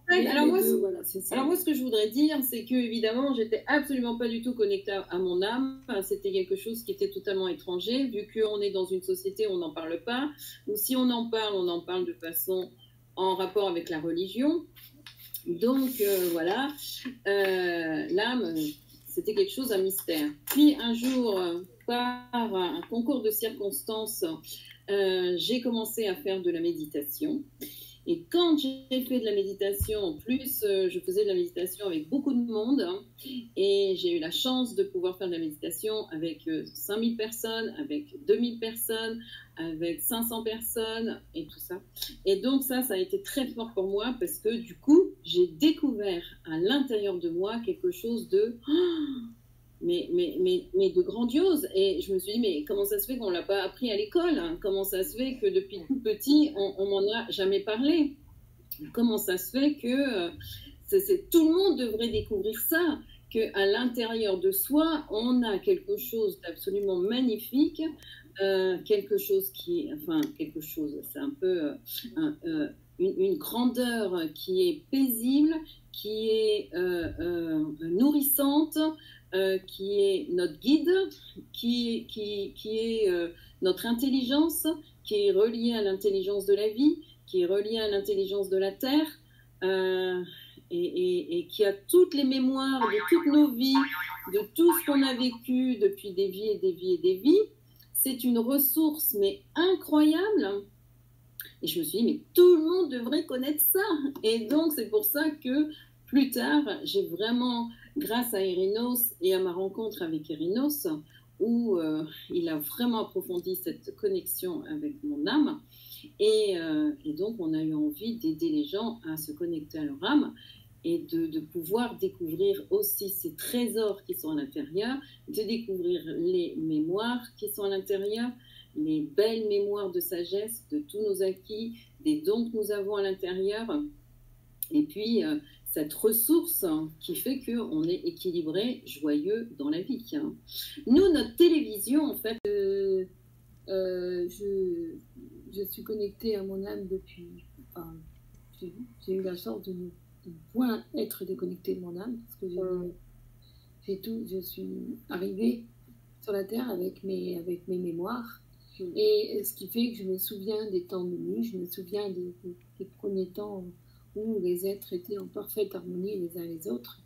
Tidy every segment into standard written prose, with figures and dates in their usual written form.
Voilà, alors moi, ce que je voudrais dire, c'est que évidemment, j'étais absolument pas du tout connectée à mon âme. C'était quelque chose qui était totalement étranger, vu qu'on est dans une société où on n'en parle pas, ou si on en parle de façon en rapport avec la religion. Donc voilà, l'âme, c'était quelque chose, un mystère. Puis un jour, par un concours de circonstances, j'ai commencé à faire de la méditation. Et quand j'ai fait de la méditation, en plus, je faisais de la méditation avec beaucoup de monde. Hein, et j'ai eu la chance de pouvoir faire de la méditation avec 5000 personnes, avec 2000 personnes, avec 500 personnes et tout ça. Et donc ça a été très fort pour moi parce que du coup, j'ai découvert à l'intérieur de moi quelque chose de... Mais de grandiose. Et je me suis dit, mais comment ça se fait qu'on ne l'a pas appris à l'école, hein? Comment ça se fait que depuis tout petit, on m'en a jamais parlé? Comment ça se fait que tout le monde devrait découvrir ça, qu'à l'intérieur de soi, on a quelque chose d'absolument magnifique, quelque chose qui, enfin, quelque chose, c'est un peu une grandeur qui est paisible, qui est nourrissante, qui est notre guide, qui est notre intelligence, qui est reliée à l'intelligence de la vie, qui est reliée à l'intelligence de la Terre, et qui a toutes les mémoires de toutes nos vies, de tout ce qu'on a vécu depuis des vies et des vies et des vies. C'est une ressource, mais incroyable. Et je me suis dit, mais tout le monde devrait connaître ça. Et donc, c'est pour ça que plus tard, j'ai vraiment, grâce à Erinos et à ma rencontre avec Erinos, où il a vraiment approfondi cette connexion avec mon âme. Et donc, on a eu envie d'aider les gens à se connecter à leur âme et de pouvoir découvrir aussi ces trésors qui sont à l'intérieur, de découvrir les mémoires qui sont à l'intérieur, les belles mémoires de sagesse, de tous nos acquis, des dons que nous avons à l'intérieur, et puis cette ressource qui fait qu'on est équilibré, joyeux dans la vie. Hein. Nous, notre télévision, en fait... je suis connectée à mon âme depuis... Enfin, j'ai eu la chance de ne point être déconnectée de mon âme, parce que je suis arrivée sur la Terre avec mes mémoires. Et ce qui fait que je me souviens des temps de nuit, je me souviens des premiers temps où les êtres étaient en parfaite harmonie les uns les autres.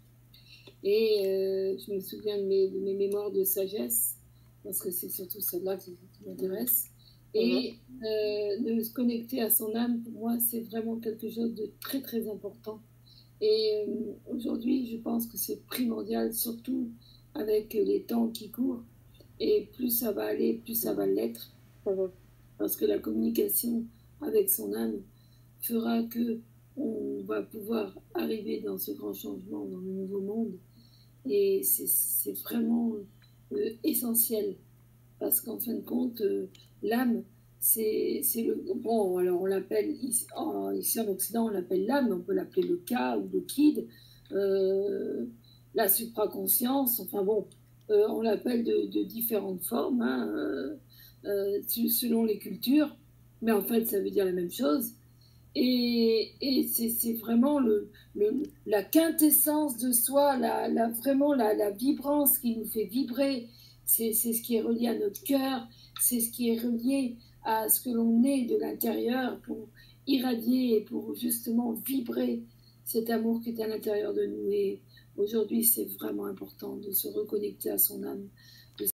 Et je me souviens de mes mémoires de sagesse, parce que c'est surtout celle-là qui m'intéresse. Et de se connecter à son âme, pour moi, c'est vraiment quelque chose de très, très important. Et aujourd'hui, je pense que c'est primordial, surtout avec les temps qui courent. Et plus ça va aller, plus ça va l'être. Parce que la communication avec son âme fera que on va pouvoir arriver dans ce grand changement, dans le nouveau monde. Et c'est vraiment essentiel. Parce qu'en fin de compte, l'âme, c'est le... Bon, alors on l'appelle, ici en Occident, on l'appelle l'âme, on peut l'appeler le Ka ou le Kid, la supraconscience, enfin bon, on l'appelle de différentes formes, hein, selon les cultures, mais en fait, ça veut dire la même chose. Et c'est vraiment la quintessence de soi, vraiment la vibrance qui nous fait vibrer. C'est ce qui est relié à notre cœur, c'est ce qui est relié à ce que l'on est de l'intérieur pour irradier et pour justement vibrer cet amour qui est à l'intérieur de nous. Et aujourd'hui, c'est vraiment important de se reconnecter à son âme,